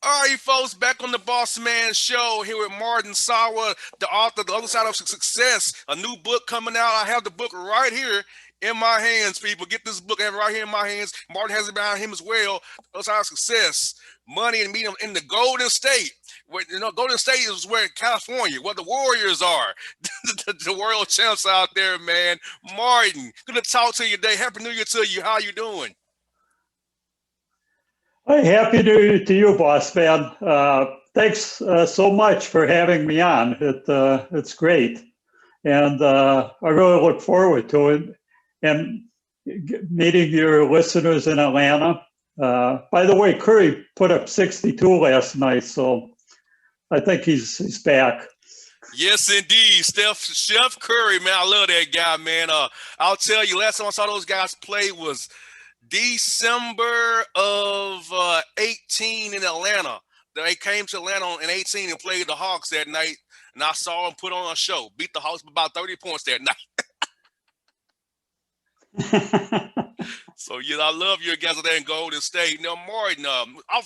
All right, folks, back on the Bossman show here with Martin Sawa, the author, The Other Side of Success, a new book coming out. I have the book right here in my hands, people. Get this book. I have it right here in my hands. Martin has it behind him as well. The Other Side of Success, Money and Meet 'em in the Golden State. Where, Golden State is where California, where the Warriors are, the world champs out there, man. Martin, good to talk to you today. Happy New Year to you. How you doing? Hey, happy New Year to you, boss man. Thanks so much for having me on. It's great, and I really look forward to it and meeting your listeners in Atlanta. By the way, Curry put up 62 last night, so I think he's back. Yes, indeed. Chef Curry, man. I love that guy, man. I'll tell you, last time I saw those guys play was December of 18 in Atlanta. They came to Atlanta in 18 and played the Hawks that night, and I saw them put on a show. Beat the Hawks by about 30 points that night. So, yeah, I love your guys there in Golden State. Now, Martin,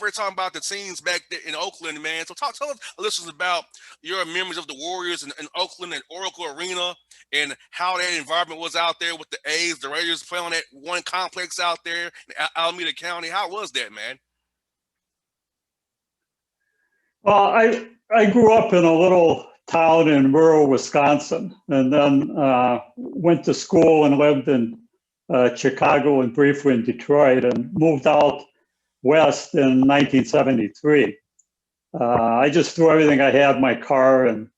we're talking about the teams back there in Oakland, man. So tell us, listeners, about your memories of the Warriors in Oakland and Oracle Arena and how that environment was out there with the A's, the Raiders playing on that one complex out there in Alameda County. How was that, man? Well, I grew up in a little town in rural Wisconsin, and then went to school and lived in Chicago and briefly in Detroit, and moved out west in 1973. I just threw everything I had in my car and,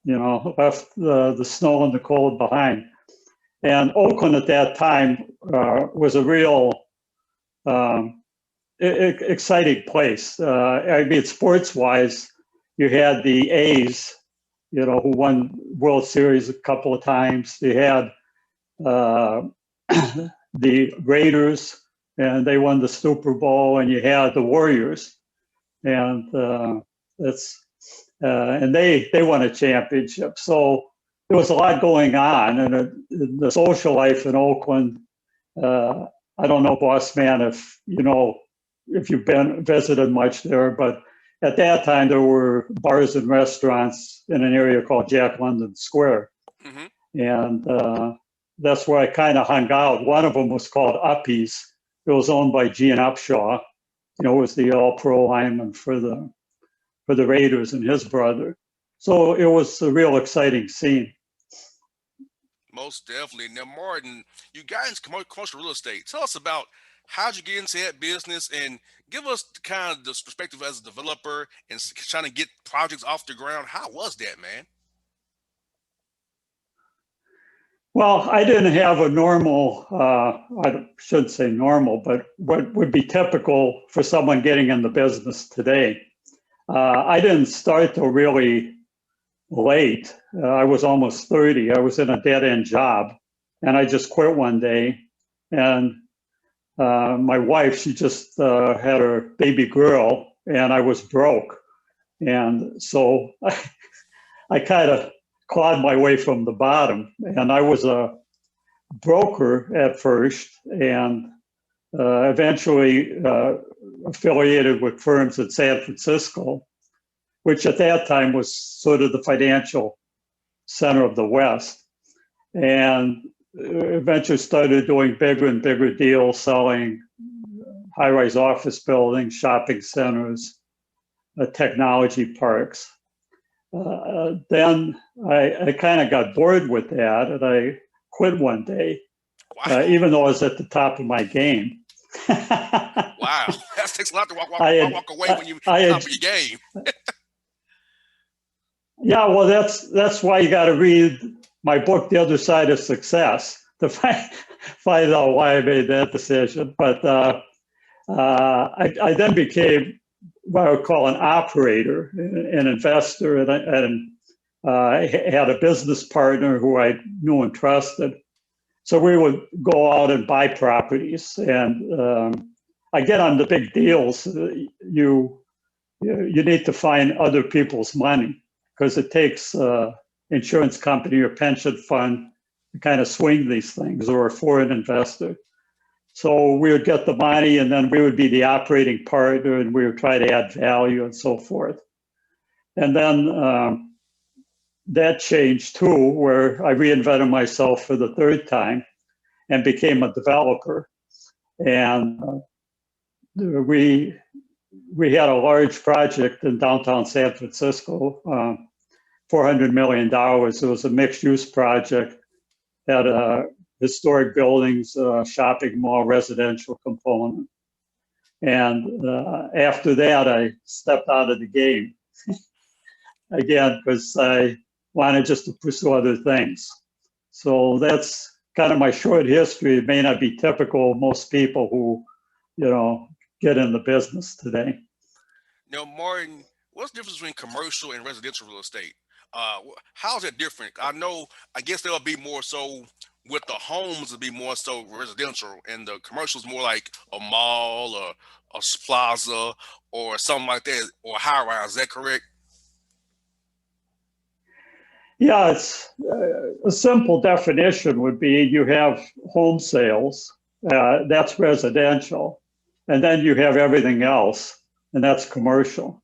left the snow and the cold behind. And Oakland at that time was a real exciting place. I mean, sports-wise, you had the A's, who won World Series a couple of times. You had the Raiders, and they won the Super Bowl, and you had the Warriors, and and they won a championship. So there was a lot going on, and the social life in Oakland. I don't know, boss man, if you've been visited much there, but at that time there were bars and restaurants in an area called Jack London Square, Mm-hmm. and that's where I kind of hung out. One of them was called Uppies. It was owned by Gene Upshaw. It was the All-Pro lineman for the Raiders and his brother. So it was a real exciting scene. Most definitely. Now, Martin, you got into commercial real estate. Tell us about how'd you get into that business and give us kind of this perspective as a developer and trying to get projects off the ground. How was that, man? Well, I didn't have a normal, I shouldn't say normal, but what would be typical for someone getting in the business today. I didn't start till really late. I was almost 30. I was in a dead end job, and I just quit one day. And my wife, she just had her baby girl, and I was broke. And so I kind of clawed my way from the bottom. And I was a broker at first, and eventually affiliated with firms in San Francisco, which at that time was sort of the financial center of the West. And eventually started doing bigger and bigger deals, selling high-rise office buildings, shopping centers, technology parks. Then I kind of got bored with that, and I quit one day, Wow. even though I was at the top of my game. Wow. That takes a lot to walk away when you're top of your game. Yeah, well, that's why you got to read my book, The Other Side of Success, to find out why I made that decision. But I then became what I would call an operator, an investor, and I had a business partner who I knew and trusted. So we would go out and buy properties, and I get on the big deals. You need to find other people's money because it takes insurance company or pension fund to kind of swing these things, or a foreign investor. So we would get the money and then we would be the operating partner and we would try to add value and so forth. And then that changed too, where I reinvented myself for the third time and became a developer. And we we had a large project in downtown San Francisco, $400 million. It was a mixed use project, had historic buildings, shopping mall, residential component. And after that, I stepped out of the game again because I wanted just to pursue other things. So that's kind of my short history. It may not be typical of most people who, get in the business today. Now, Martin, what's the difference between commercial and residential real estate? How's that different? I guess there'll be more so with the homes, will be more so residential, and the commercials more like a mall or a plaza or something like that, or high rise. Is that correct? Yeah, it's a simple definition would be you have home sales, that's residential, and then you have everything else, and that's commercial.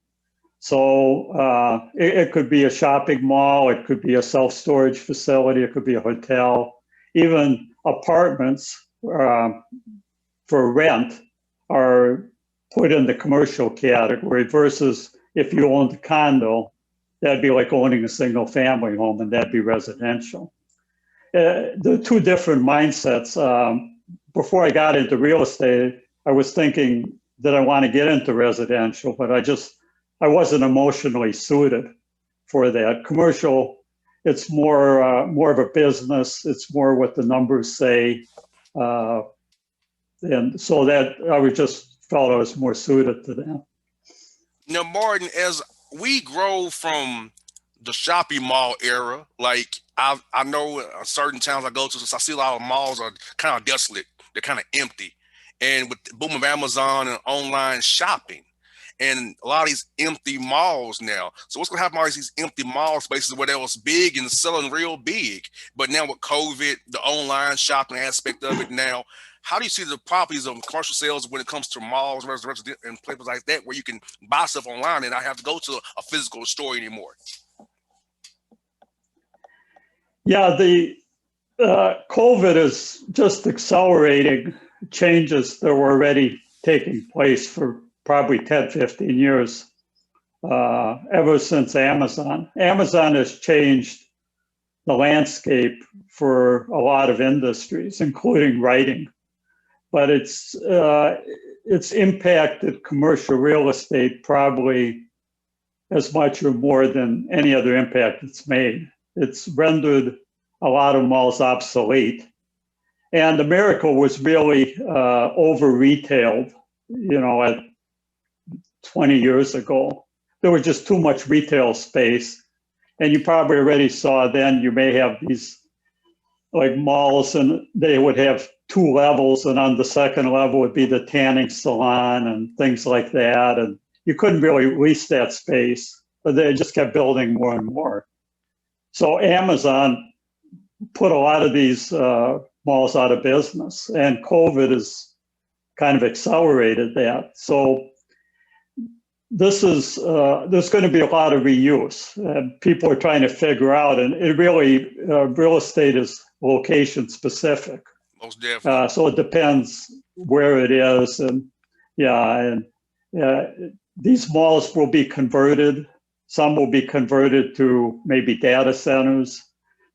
So it could be a shopping mall, it could be a self-storage facility, it could be a hotel, even apartments for rent are put in the commercial category versus if you owned a condo, that'd be like owning a single family home and that'd be residential. The two different mindsets. Before I got into real estate, I was thinking that I want to get into residential, but I wasn't emotionally suited for that. Commercial, it's more of a business. It's more what the numbers say, and so that I was just felt I was more suited to that. Now, Martin, as we grow from the shopping mall era, like I know certain towns I go to, so I see a lot of malls are kind of desolate. They're kind of empty, and with the boom of Amazon and online shopping, and a lot of these empty malls now. So what's gonna happen? All these empty mall spaces where they was big and selling real big, but now with COVID, the online shopping aspect of it now. How do you see the properties of commercial sales when it comes to malls, restaurants, and places like that, where you can buy stuff online and not have to go to a physical store anymore? Yeah, the COVID is just accelerating changes that were already taking place for probably 10, 15 years, ever since Amazon. Amazon has changed the landscape for a lot of industries, including writing, but it's impacted commercial real estate probably as much or more than any other impact it's made. It's rendered a lot of malls obsolete. And America was really over retailed, at 20 years ago. There was just too much retail space. And you probably already saw then you may have these like malls and they would have two levels. And on the second level would be the tanning salon and things like that. And you couldn't really lease that space, but they just kept building more and more. So Amazon put a lot of these malls out of business, and COVID has kind of accelerated that. So there's going to be a lot of reuse. People are trying to figure out, and it really real estate is location specific. Most definitely. So it depends where it is, and yeah, and these malls will be converted. Some will be converted to maybe data centers,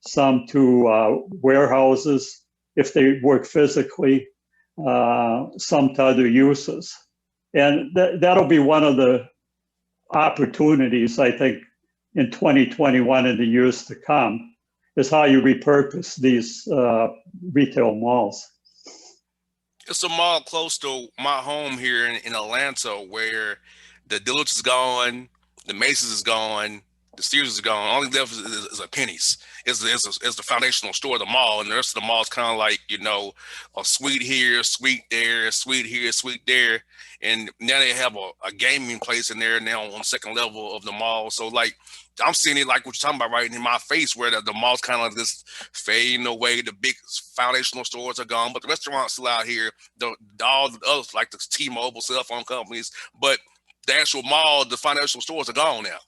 some to warehouses if they work physically, some to other uses. And that'll be one of the opportunities, I think, in 2021 and the years to come, is how you repurpose these retail malls. It's a mall close to my home here in Atlanta where the Duluth is gone, the Macy's is gone, The Sears is gone. Only left is a Penny's. Is the foundational store of the mall, and the rest of the mall is kind of like a suite here, suite there, suite here, suite there, and now they have a gaming place in there now on the second level of the mall. So like I'm seeing it like what you're talking about right in my face, where the mall's kind of just fading away. The big foundational stores are gone, but the restaurants still out here. All the others like the T-Mobile cell phone companies, but the actual mall, the financial stores are gone now.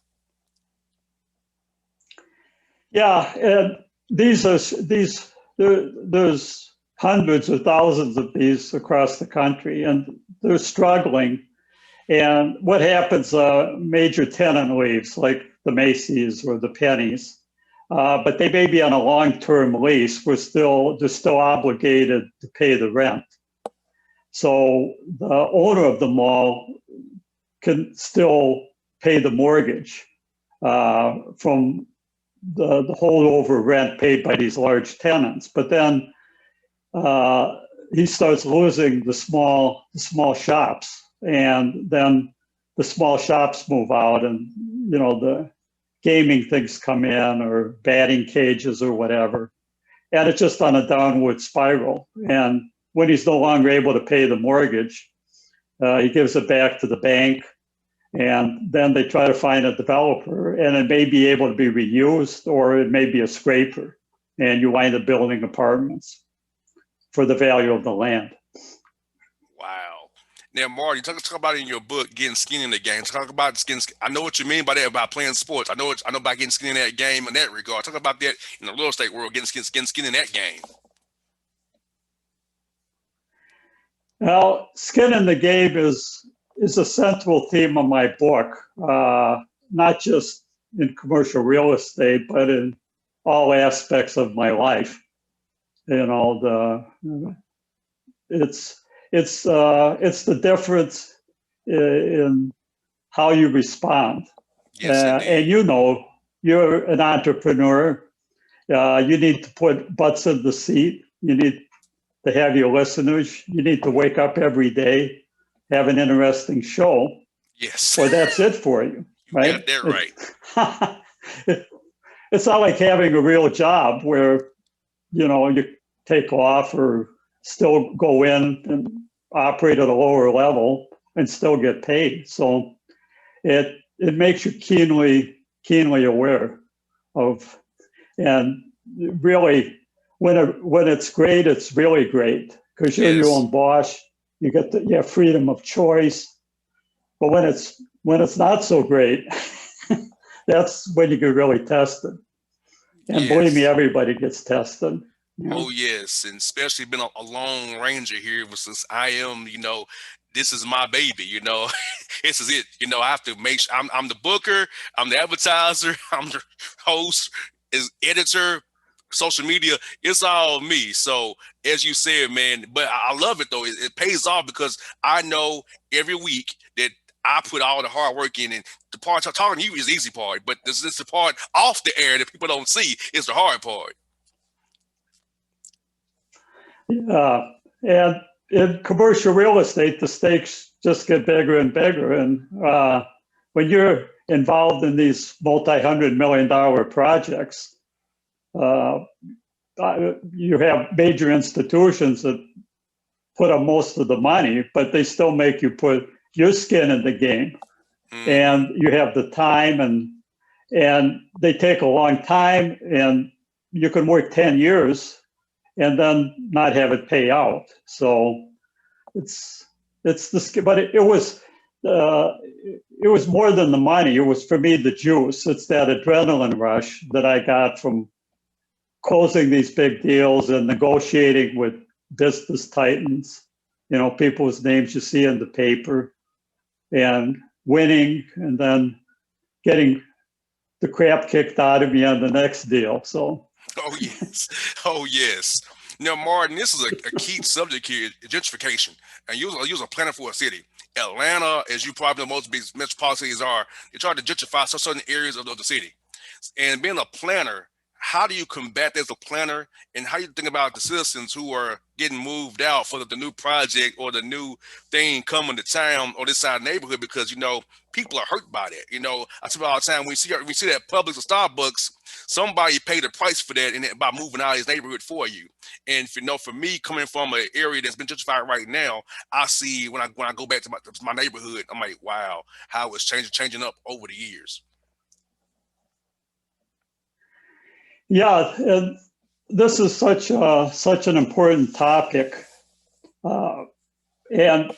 Yeah, and there's hundreds or thousands of these across the country, and they're struggling. And what happens? Major tenant leaves, like the Macy's or the Penny's, but they may be on a long-term lease. They're still obligated to pay the rent. So the owner of the mall can still pay the mortgage from the holdover rent paid by these large tenants. But then he starts losing the small shops, and then the small shops move out, and the gaming things come in, or batting cages or whatever, and it's just on a downward spiral. And when he's no longer able to pay the mortgage, he gives it back to the bank, and then they try to find a developer, and it may be able to be reused, or it may be a scraper, and you wind up building apartments for the value of the land. Wow. Now, Marty, talk about in your book getting skin in the game. Talk about skin. I know what you mean by that, about playing sports. I know about getting skin in that game in that regard. Talk about that in the real estate world, getting skin in that game. Well, skin in the game is a central theme of my book, not just in commercial real estate, but in all aspects of my life. It's the difference in how you respond. Yes, And indeed. you're an entrepreneur. You need to put butts in the seat. You need to have your listeners. You need to wake up every day, have an interesting show, Yes. or that's it for you, You got right? that right. It's not like having a real job where you take off or still go in and operate at a lower level and still get paid. So it makes you keenly aware of, and really when it's great, it's really great because you're your Yes. own boss. You have freedom of choice. But when it's not so great, that's when you get really tested. And believe me, Yes. everybody gets tested. Oh yes, and especially been a long ranger here since I am, this is my baby, this is it. I have to make sure I'm the booker, I'm the advertiser, I'm the host, is editor, social media, it's all me. So as you said, man, but I love it though. It pays off because I know every week that I put all the hard work in, and the part I'm talking to you is the easy part, but this is the part off the air that people don't see is the hard part. And in commercial real estate, the stakes just get bigger and bigger. And when you're involved in these multi-$100 million projects, uh, you have major institutions that put up most of the money, but they still make you put your skin in the game. Mm-hmm. And you have the time, and they take a long time, and you can work 10 years and then not have it pay out. So it's the, but it was more than the money. It was, for me, the juice. It's that adrenaline rush that I got from closing these big deals and negotiating with business titans, people whose names you see in the paper, and winning, and then getting the crap kicked out of me on the next deal. So, Oh yes, oh yes. Now, Martin, this is a key subject here: gentrification. And use a planner for a city. Atlanta, as you probably know, most big metropolitan cities are. They try to gentrify certain areas of the city. And being a planner, how do you combat that as a planner, and how do you think about the citizens who are getting moved out for the new project or the new thing coming to town or this side of the neighborhood? Because people are hurt by that. I say all the time, we see that Publix or Starbucks, somebody paid the price for that, and by moving out of his neighborhood for you. And for me, coming from an area that's been gentrified right now, I see when I go back to my neighborhood, I'm like, wow, how it's changing up over the years. Yeah, and this is such an important topic, and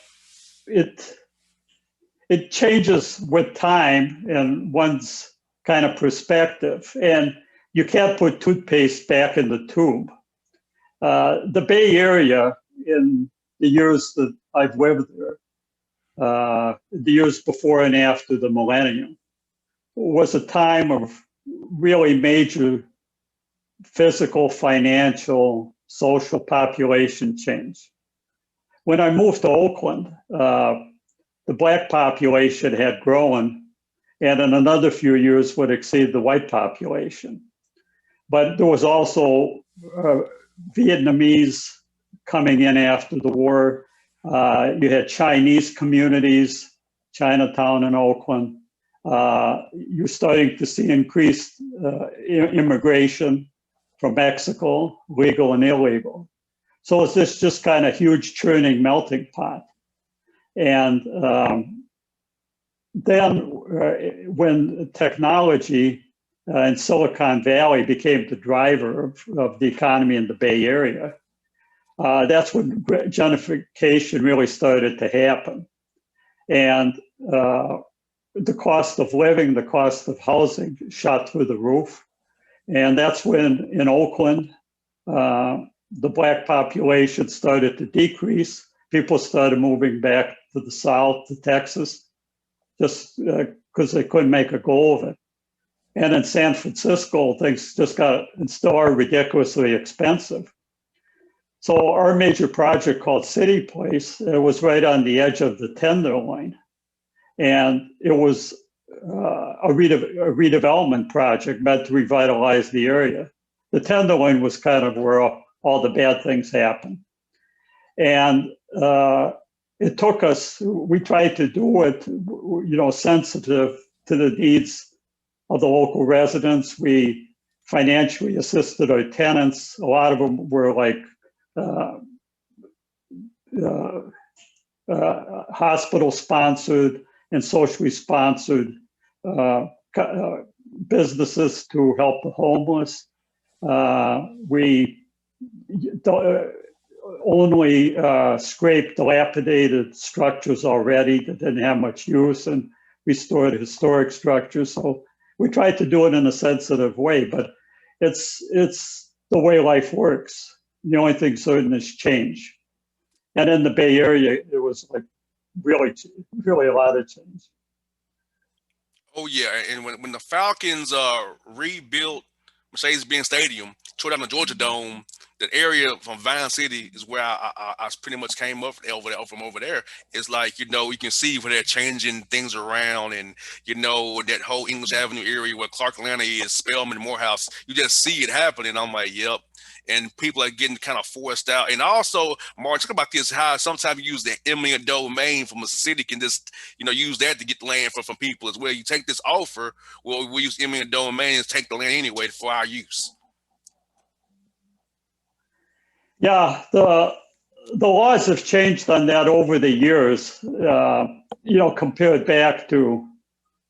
it changes with time and one's kind of perspective. And you can't put toothpaste back in the tube. The Bay Area, in the years that I've lived there, the years before and after the millennium, was a time of really major physical, financial, social population change. When I moved to Oakland, the Black population had grown, and in another few years would exceed the white population. But there was also Vietnamese coming in after the war. You had Chinese communities, Chinatown in Oakland. You're starting to see increased immigration from Mexico, legal and illegal. So it's this just kind of huge churning melting pot. And then when technology in Silicon Valley became the driver of the economy in the Bay Area, that's when gentrification really started to happen. And the cost of living, the cost of housing shot through the roof. And that's when in Oakland, the Black population started to decrease. People started moving back to the South, to Texas, just because they couldn't make a go of it. And in San Francisco, things just got, and still are, ridiculously expensive. So our major project called City Place, it was right on the edge of the Tenderloin. And it was a redevelopment project meant to revitalize the area. The Tenderloin was kind of where all the bad things happened. And it took us, we tried to do it, sensitive to the needs of the local residents. We financially assisted our tenants. A lot of them were like hospital sponsored and socially sponsored businesses to help the homeless. We only scraped dilapidated structures already that didn't have much use and restored historic structures. So we tried to do it in a sensitive way, but it's the way life works. The only thing certain is change. And in the Bay Area, it was like really a lot of change. Oh yeah, and when the Falcons rebuilt Mercedes-Benz Stadium, tore down the Georgia Dome, that area from Vine City is where I pretty much came up from over there. It's like, you can see where they're changing things around, and that whole English Avenue area where Clark Atlanta is, Spelman, Morehouse. You just see it happening. I'm like, yep. And people are getting kind of forced out. And also, Mark, talk about this, how sometimes you use the eminent domain from a city can just, use that to get the land from people as well. You take this offer, well, we use eminent domain and take the land anyway for our use. Yeah, the laws have changed on that over the years, compared back to,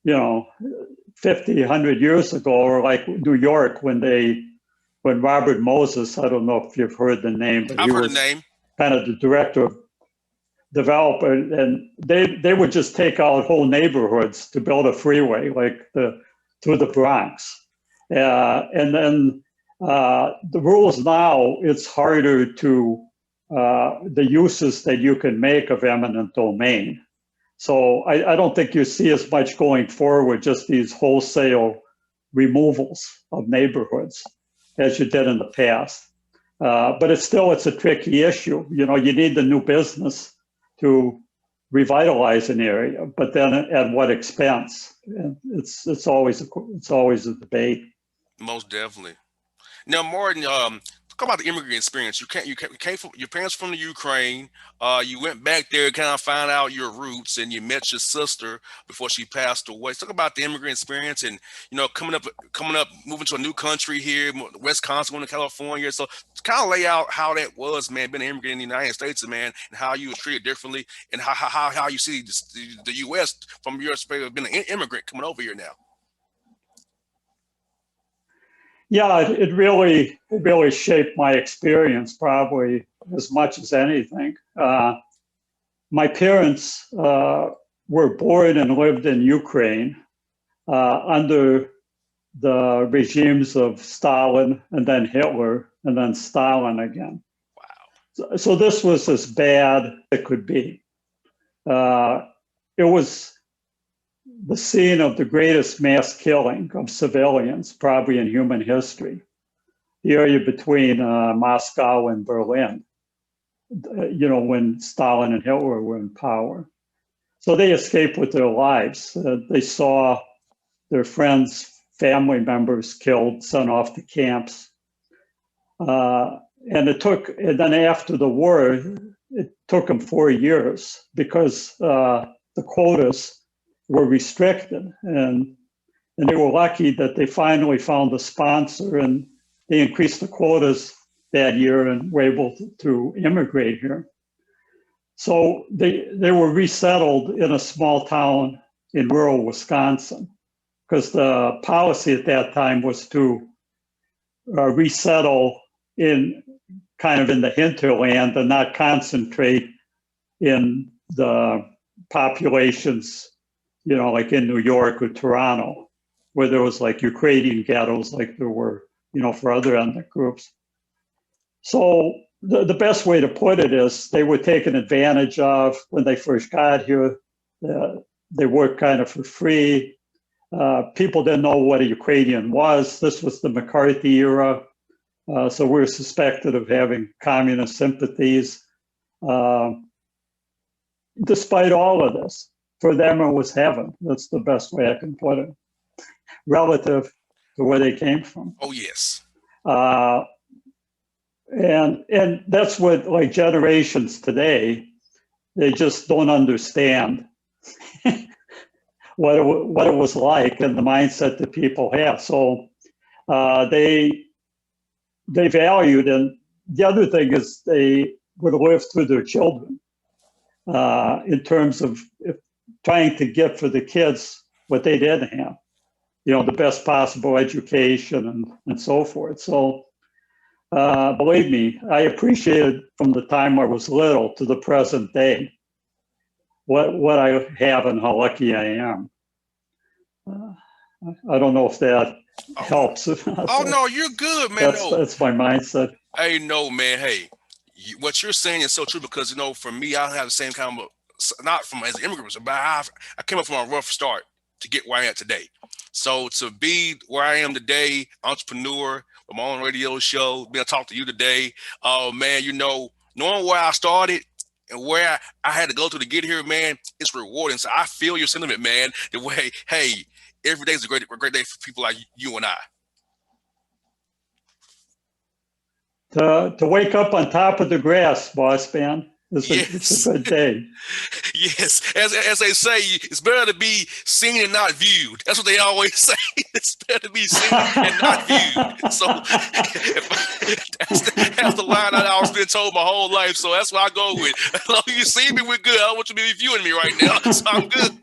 50, 100 years ago, or like New York when Robert Moses, I don't know if you've heard the name, but I've heard the name. Kind of the director of development, and they would just take out whole neighborhoods to build a freeway, like through the Bronx. And then the rules now, it's harder to, the uses that you can make of eminent domain. So I don't think you see as much going forward, just these wholesale removals of neighborhoods as you did in the past. But it's a tricky issue. You need the new business to revitalize an area, but then at what expense? And it's always a debate. Most definitely. Now, Martin, talk about the immigrant experience. You came from your parents from the Ukraine. You went back there, kind of found out your roots, and you met your sister before she passed away. Talk about the immigrant experience, and coming up, moving to a new country here, Wisconsin, going to California. So, kind of lay out how that was, man, being an immigrant in the United States, man, and how you were treated differently, and how you see the U.S. from your perspective, being an immigrant coming over here now. Yeah, it really shaped my experience probably as much as anything. My parents were born and lived in Ukraine under the regimes of Stalin and then Hitler and then Stalin again. So this was as bad as it could be. It was the scene of the greatest mass killing of civilians probably in human history, the area between Moscow and Berlin, when Stalin and Hitler were in power. So they escaped with their lives. They saw their friends, family members killed, sent off to camps. And then after the war, it took them 4 years because the quotas were restricted. And they were lucky that they finally found a sponsor and they increased the quotas that year and were able to immigrate here. So they were resettled in a small town in rural Wisconsin because the policy at that time was to resettle in the hinterland and not concentrate in the populations, like in New York or Toronto, where there was like Ukrainian ghettos like there were, for other ethnic groups. So the best way to put it is they were taken advantage of when they first got here. They worked kind of for free. People didn't know what a Ukrainian was. This was the McCarthy era. So we were suspected of having communist sympathies. Despite all of this, for them it was heaven. That's the best way I can put it, relative to where they came from. Oh yes. And that's what, like, generations today, they just don't understand what it was like and the mindset that people have. So they valued, and the other thing is they would live through their children in terms of trying to get for the kids what they didn't have, the best possible education and so forth. So believe me, I appreciated from the time I was little to the present day what I have and how lucky I am. I don't know if that helps. Oh no, you're good, man. That's my mindset. Hey, no, man. Hey, what you're saying is so true because for me, I have the same kind of not from as an immigrant, but I came up from a rough start to get where I am today. So to be where I am today, entrepreneur with my own radio show, being talk to you today, oh man, knowing where I started and where I had to go to get here, man, it's rewarding. So I feel your sentiment, man. The way, hey, every day is a great day for people like you and I. To wake up on top of the grass, Bossman, it's a good day. Yes, as they say, it's better to be seen and not viewed. That's what they always say. It's better to be seen and not viewed. So that's the line that I've been told my whole life. So that's what I go with. As long as you see me, we're good. I don't want you to be viewing me right now, so I'm good.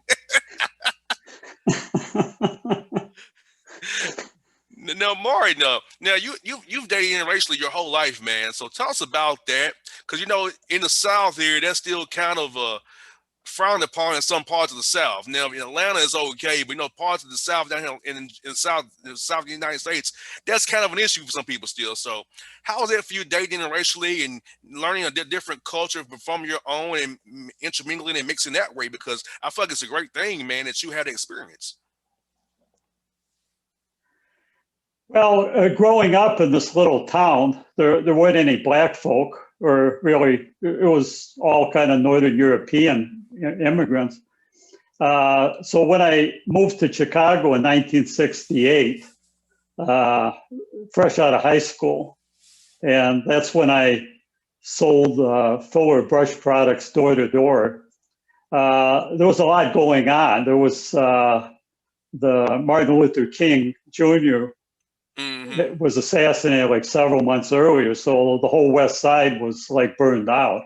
Now, Maury, now you've dated interracially your whole life, man. So tell us about that, because in the South here, that's still kind of frowned upon in some parts of the South. Now, in Atlanta is okay, but parts of the South down here in the South of the United States, that's kind of an issue for some people still. So, how is it for you dating interracially and learning a different culture from your own and intermingling and mixing that way? Because I feel like it's a great thing, man, that you had the experience. Well, growing up in this little town, there weren't any black folk, or really, it was all kind of Northern European immigrants. So when I moved to Chicago in 1968, fresh out of high school. And that's when I sold Fuller brush products door to door. There was a lot going on. There was the Martin Luther King Jr. Was assassinated like several months earlier, so the whole West Side was like burned out.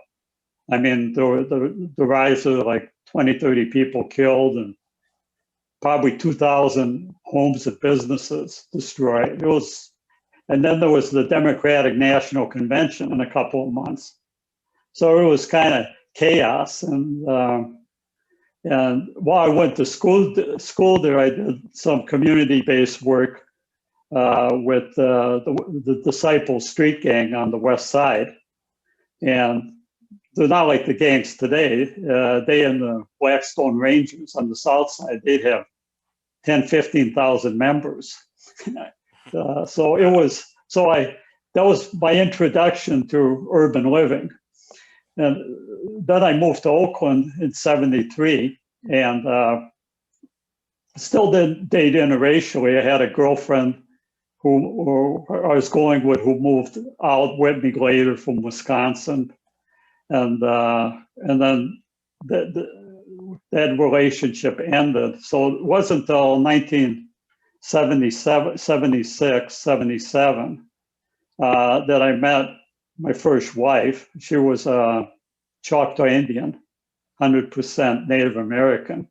I mean, the rise of like 20, 30 people killed and probably 2,000 homes and businesses destroyed. It was, and then there was the Democratic National Convention in a couple of months. So it was kind of chaos. And while I went to school there, I did some community-based work with the Disciples Street Gang on the West Side. And they're not like the gangs today. They and the Blackstone Rangers on the South Side, they'd have 10, 15,000 members. So it was, that was my introduction to urban living. And then I moved to Oakland in 73 and still didn't date interracially. I had a girlfriend who I was going with who moved out with me later from Wisconsin. And then that relationship ended. So it wasn't until 1977, 76, 77 that I met my first wife. She was a Choctaw Indian, 100% Native American.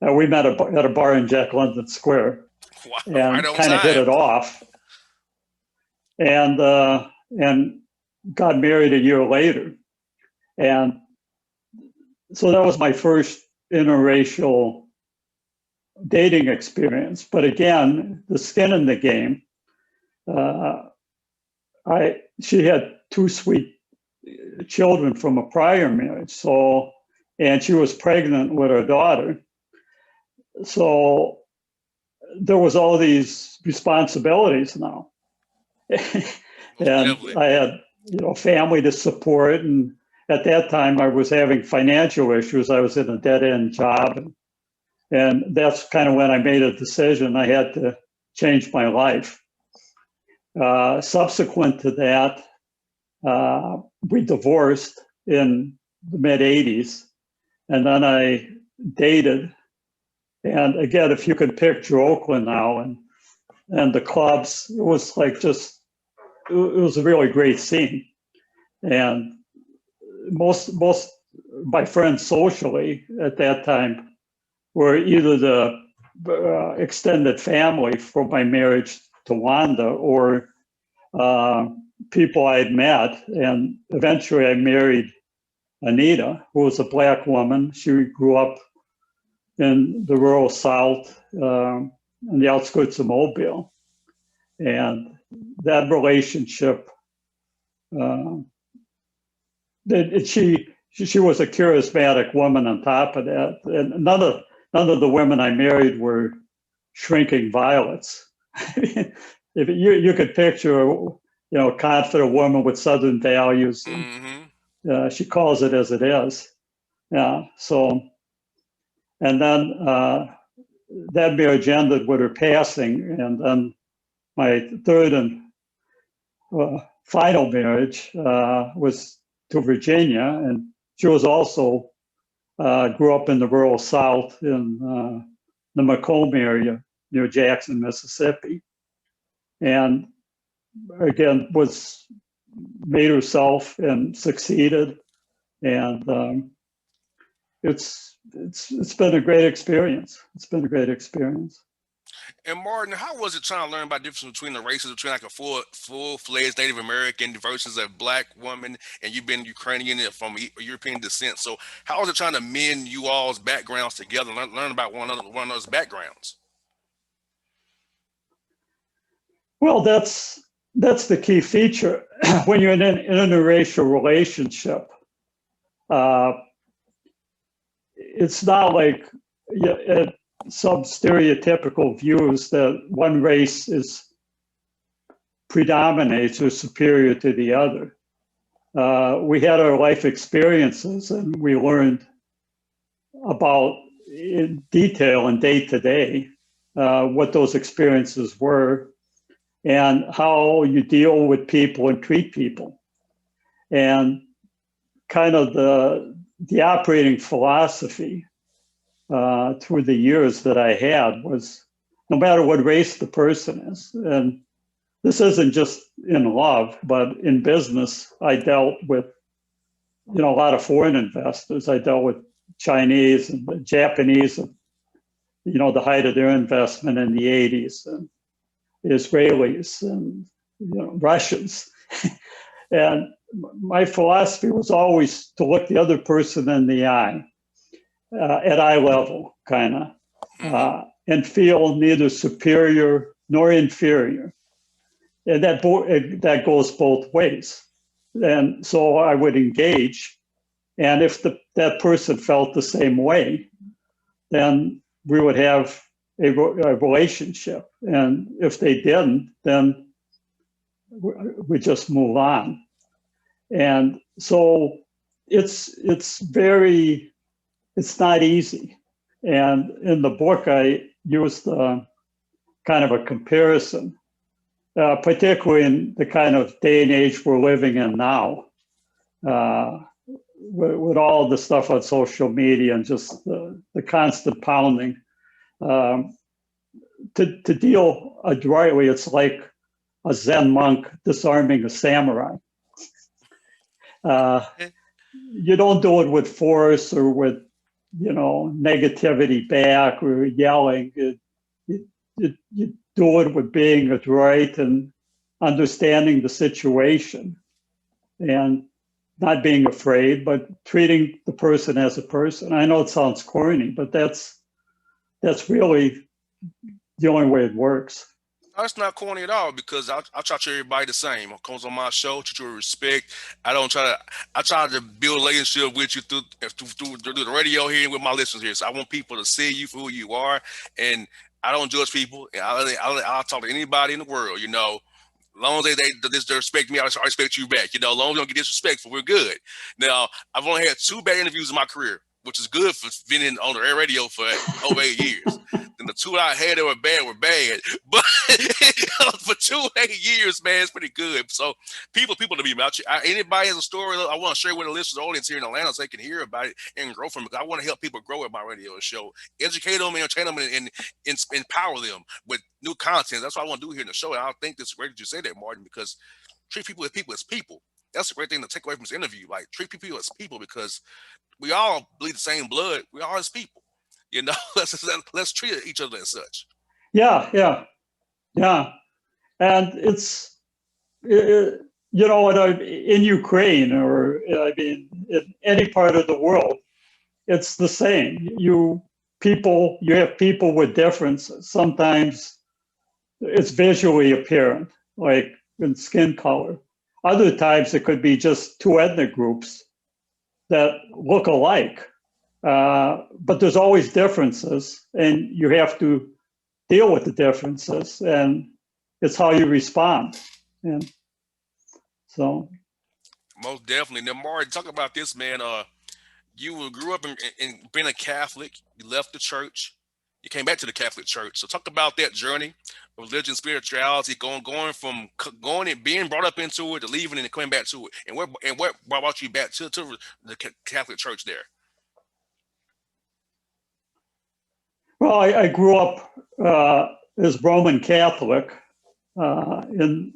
We met at a bar in Jack London Square. Wow, and right kind of hit it off. And got married a year later. And so that was my first interracial dating experience. But again, the skin in the game. She had two sweet children from a prior marriage. So, and she was pregnant with her daughter. So there was all these responsibilities now. And I had, family to support. And at that time I was having financial issues. I was in a dead-end job. And that's kind of when I made a decision. I had to change my life. Subsequent to that, we divorced in the mid-'80s. And then I dated. And again, if you could picture Oakland now and the clubs, it was like it was a really great scene. And most my friends socially at that time were either the extended family from my marriage to Wanda or people I had met. And eventually I married Anita, who was a Black woman. She grew up in the rural South, on the outskirts of Mobile. And that relationship, she was a charismatic woman on top of that. And none of the women I married were shrinking violets. If you could picture, a confident woman with Southern values. And, she calls it as it is. Yeah. So, and then that marriage ended with her passing. And then my third and final marriage was to Virginia. And she was also, grew up in the rural South in the Macomb area near Jackson, Mississippi. And again, made herself and succeeded. And it's been a great experience. It's been a great experience. And Martin, how was it trying to learn about the difference between the races, between like a full-fledged Native American versus a Black woman, and you've been Ukrainian from European descent? So how was it trying to mend you all's backgrounds together, learn about one another's backgrounds? Well, that's the key feature when you're in an interracial relationship. It's not like some stereotypical views that one race predominates or superior to the other. We had our life experiences and we learned about in detail and day to day what those experiences were. and how you deal with people and treat people. And kind of the operating philosophy through the years that I had was no matter what race the person is, and this isn't just in love, but in business, I dealt with, a lot of foreign investors. I dealt with Chinese and the Japanese, the height of their investment in the 80s, and the Israelis and, Russians. And my philosophy was always to look the other person in the eye, at eye level, kind of, and feel neither superior nor inferior. And that goes both ways. And so I would engage. And if that person felt the same way, then we would have a relationship. And if they didn't, then we just move on. And so it's not easy. And in the book, I used kind of a comparison, particularly in the kind of day and age we're living in now, with all the stuff on social media and just the constant pounding. To deal adroitly, it's like a Zen monk disarming a samurai. You don't do it with force or with, negativity back or yelling. You do it with being adroit and understanding the situation and not being afraid, but treating the person as a person. I know it sounds corny, but that's really the only way it works. That's not corny at all because I try to treat everybody the same. Who comes on my show, treat you with respect. I try to build a relationship with you through the radio here and with my listeners here. So I want people to see you for who you are, and I don't judge people. I'll talk to anybody in the world, As long as they respect me, I respect you back. As long as we don't get disrespectful, we're good. Now, I've only had 2 bad interviews in my career, which is good for being on the air radio for over 8 years. Then the 2 I had that were bad. But for 8 years, man, it's pretty good. So people to be about you. Anybody has a story I want to share with the listeners, audience here in Atlanta, so they can hear about it and grow from it. I want to help people grow at my radio show, educate them, entertain them, and empower them with new content. That's what I want to do here in the show. And I think it's great that you say that, Martin, because treat people as people. That's a great thing to take away from this interview. Like, treat people as people because we all bleed the same blood. We all as people. Let's treat each other as such. Yeah. And it's, in Ukraine or in any part of the world, it's the same. You have people with differences. Sometimes it's visually apparent, like in skin color. Other times it could be just 2 ethnic groups that look alike. But there's always differences, and you have to deal with the differences, and it's how you respond. And so, most definitely. Now, Martin, talk about this, man. You grew up in being a Catholic. You left the church. You came back to the Catholic Church. So, talk about that journey of religion, spirituality, going from going and being brought up into it to leaving and coming back to it, and what brought you back to the Catholic Church there. Well, I grew up as Roman Catholic. In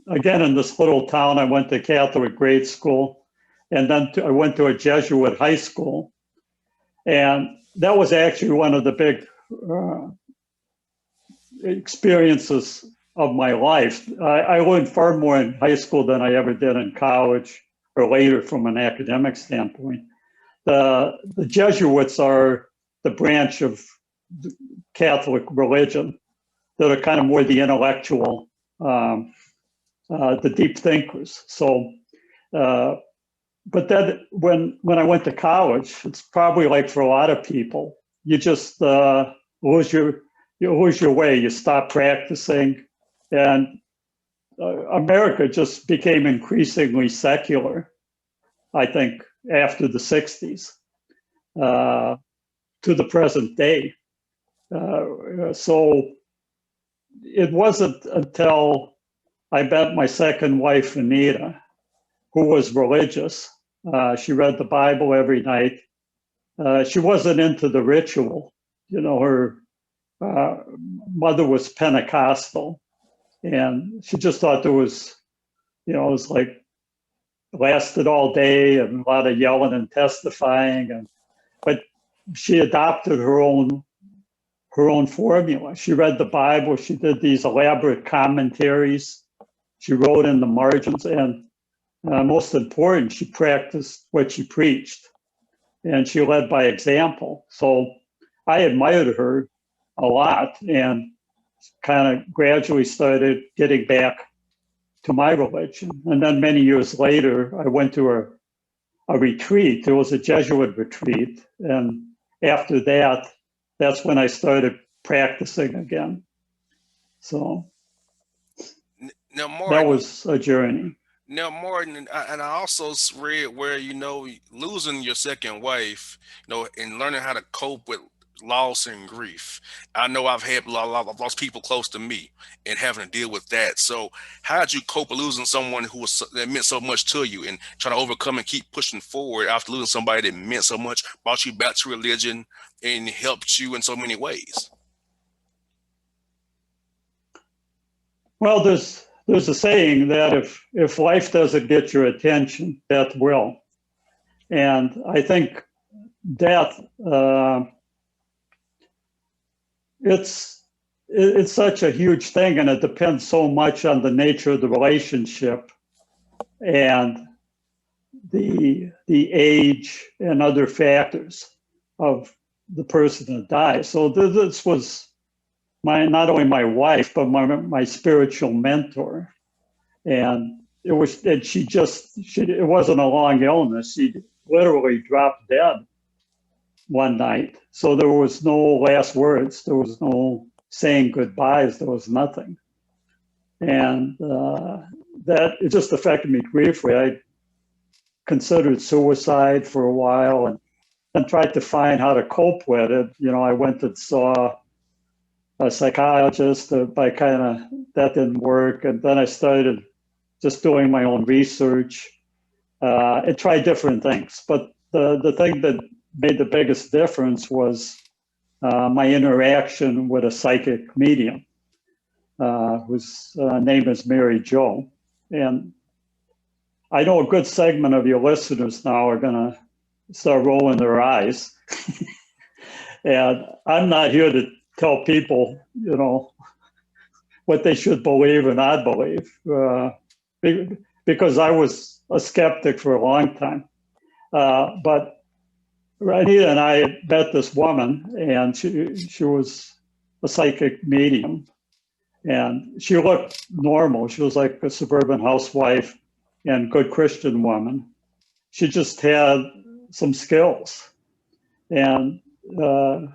this little town, I went to Catholic grade school, and then I went to a Jesuit high school, and that was actually one of the big experiences of my life. I learned far more in high school than I ever did in college or later from an academic standpoint. The Jesuits are the branch of the Catholic religion that are kind of more the intellectual, the deep thinkers. So, but then when I went to college, it's probably like for a lot of people, you just lose your way. You stop practicing, and America just became increasingly secular, I think, after the 60s to the present day. So it wasn't until I met my second wife, Anita, who was religious. She read the Bible every night. She wasn't into the ritual. Her uh, mother was Pentecostal, and she just thought there was, it was like lasted all day and a lot of yelling and testifying. But she adopted her own formula. She read the Bible. She did these elaborate commentaries. She wrote in the margins, and most important, she practiced what she preached, and she led by example. So I admired her a lot, and kind of gradually started getting back to my religion. And then many years later, I went to a retreat. It was a Jesuit retreat, and after that, that's when I started practicing again. So Now, that Martin, was a journey. and I also read where losing your second wife, and learning how to cope with loss and grief. I know I've lost people close to me and having to deal with that. So, how did you cope with losing someone that meant so much to you, and trying to overcome and keep pushing forward after losing somebody that meant so much, brought you back to religion, and helped you in so many ways? Well, there's a saying that if life doesn't get your attention, death will. And I think death, it's such a huge thing, and it depends so much on the nature of the relationship and the age and other factors of the person that dies. So this was not only my wife, but my spiritual mentor. And it wasn't a long illness. She literally dropped dead one night. So there was no last words. There was no saying goodbyes. There was nothing. And that it just affected me briefly. I considered suicide for a while and tried to find how to cope with it. I went and saw a psychologist, but that didn't work. And then I started just doing my own research and tried different things. But the thing that made the biggest difference was my interaction with a psychic medium whose name is Mary Jo. And I know a good segment of your listeners now are going to start rolling their eyes. And I'm not here to tell people, what they should believe or not believe, because I was a skeptic for a long time. But Anita and I met this woman, and she was a psychic medium, and she looked normal. She was like a suburban housewife and good Christian woman. She just had some skills, and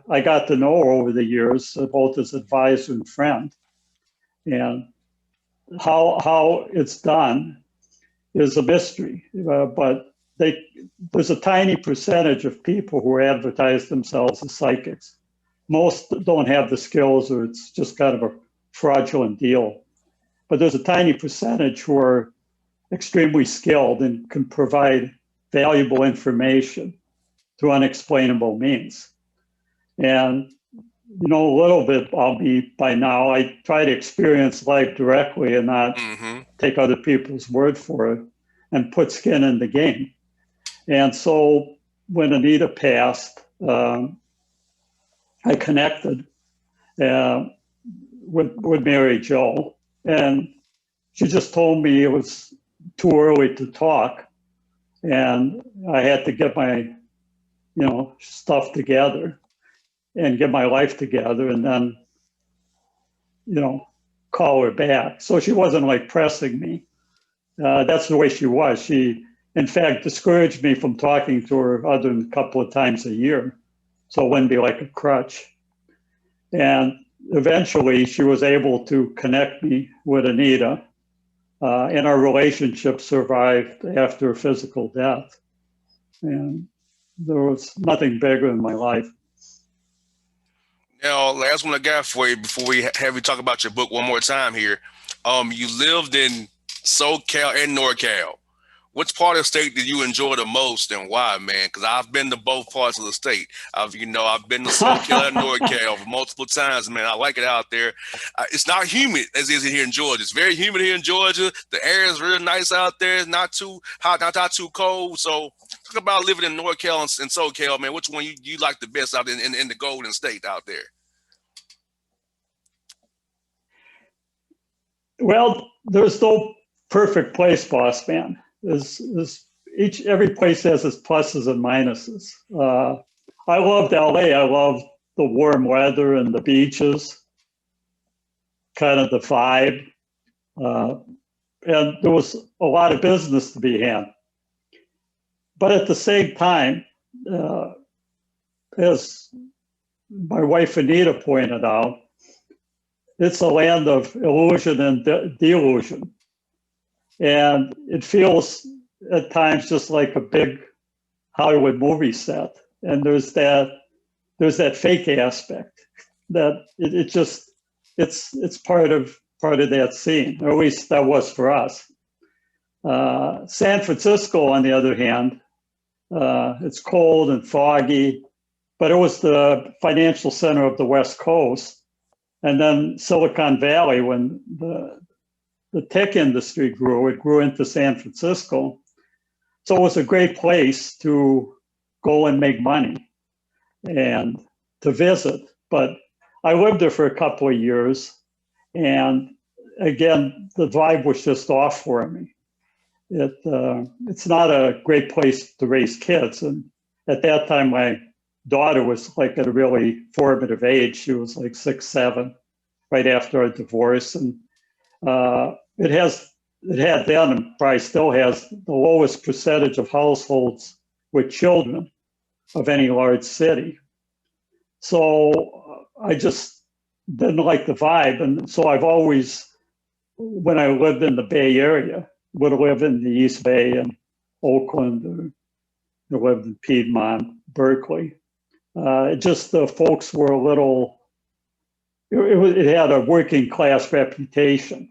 I got to know her over the years, both as advisor and friend. And how it's done is a mystery, but there's a tiny percentage of people who advertise themselves as psychics. Most don't have the skills, or it's just kind of a fraudulent deal. But there's a tiny percentage who are extremely skilled and can provide valuable information through unexplainable means. And a little bit about me by now. I try to experience life directly and not take other people's word for it, and put skin in the game. And so when Anita passed, I connected with Mary Jo, and she just told me it was too early to talk, and I had to get my stuff together and get my life together, and then call her back. So she wasn't like pressing me. That's the way she was. She, in fact, discouraged me from talking to her other than a couple of times a year, so it wouldn't be like a crutch. And eventually she was able to connect me with Anita, and our relationship survived after a physical death. And there was nothing bigger in my life. Now, last one I got for you before we have you talk about your book one more time here. You lived in SoCal and NorCal. Which part of the state did you enjoy the most and why, man? Because I've been to both parts of the state. I've been to SoCal and NorCal multiple times, man. I like it out there. It's not humid as it is here in Georgia. It's very humid here in Georgia. The air is real nice out there. It's not too hot, not too cold. So talk about living in NorCal and SoCal, man. Which one you like the best out in the Golden State out there? Well, there's no perfect place, boss man. Every place has its pluses and minuses. I loved LA. I loved the warm weather and the beaches, kind of the vibe. And there was a lot of business to be had. But at the same time, as my wife Anita pointed out, it's a land of illusion and delusion. And it feels at times just like a big Hollywood movie set. And there's that fake aspect that it's part of that scene, or at least that was for us. San Francisco, on the other hand, it's cold and foggy, but it was the financial center of the West Coast. And then Silicon Valley, when the tech industry grew, it grew into San Francisco. So it was a great place to go and make money and to visit. But I lived there for a couple of years. And again, the vibe was just off for me. It's not a great place to raise kids. And at that time, my daughter was like at a really formative age. She was like 6, 7, right after our divorce. And it had then and probably still has the lowest percentage of households with children of any large city. So I just didn't like the vibe. And so I've always, when I lived in the Bay Area, would live in the East Bay and Oakland, or lived in Piedmont, Berkeley. Just the folks were a little, it had a working class reputation.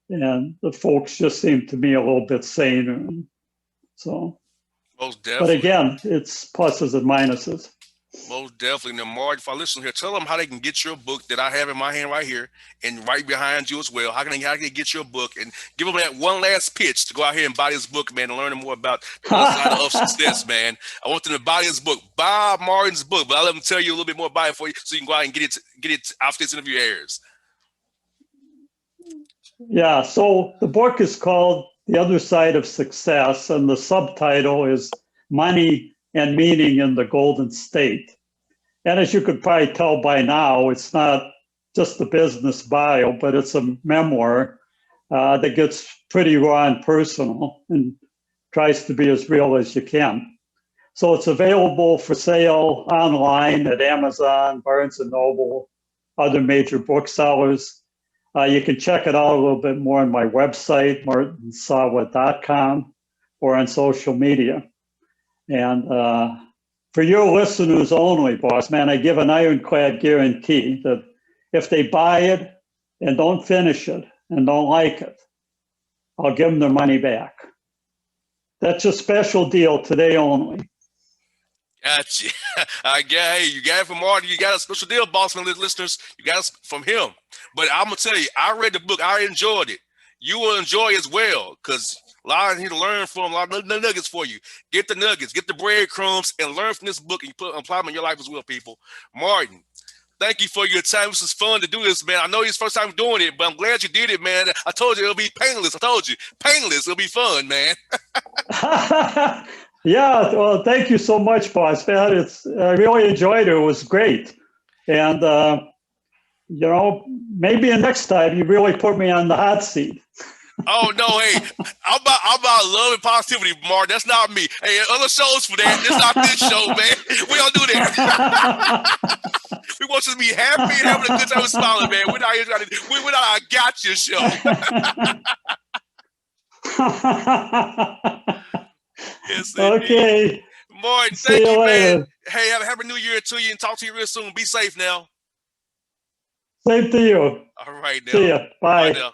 And the folks just seemed to me a little bit saner. So, Most but definitely. again, it's pluses and minuses. Most definitely. Now, Mark, if I listen here, tell them how they can get your book that I have in my hand right here and right behind you as well. How can they get your book, and give them that one last pitch to go out here and buy this book, man, and learn more about the other side of success, man. I want them to buy this book, Bob Martin's book, but I'll let them tell you a little bit more about it for you so you can go out and get it after this interview airs. Yeah, so the book is called The Other Side of Success, and the subtitle is Money and Meaning in the Golden State. And as you could probably tell by now, it's not just a business bio, but it's a memoir that gets pretty raw and personal and tries to be as real as you can. So it's available for sale online at Amazon, Barnes & Noble, other major booksellers. You can check it out a little bit more on my website, martinsawa.com, or on social media. And for your listeners only, boss man, I give an ironclad guarantee that if they buy it and don't finish it and don't like it, I'll give them their money back. That's a special deal today only. Gotcha. Hey, you got it from Martin. You got a special deal, Bossman listeners. You got it from him. But I'm gonna tell you, I read the book. I enjoyed it. You will enjoy it as well, because a lot here to learn from, a lot of nuggets for you. Get the nuggets, get the breadcrumbs, and learn from this book, and you apply them in your life as well, people. Martin, thank you for your time. This is fun to do this, man. I know it's first time doing it, but I'm glad you did it, man. I told you it'll be painless. I told you, painless. It'll be fun, man. Yeah, well, thank you so much, boss man. I really enjoyed it. It was great. And, maybe next time you really put me on the hot seat. Oh no, hey, I'm about love and positivity, Mark. That's not me. Hey, other shows for that. That's not this show, man. We don't do that. We want you to be happy and having a good time and smiling, man. We're not here trying to. We're not a gotcha show. Yes, okay. Martin, See thank you you, later. man. Hey, have a happy new year to you, and talk to you real soon. Be safe now. Same to you. All right, now. See ya. Bye. Bye now.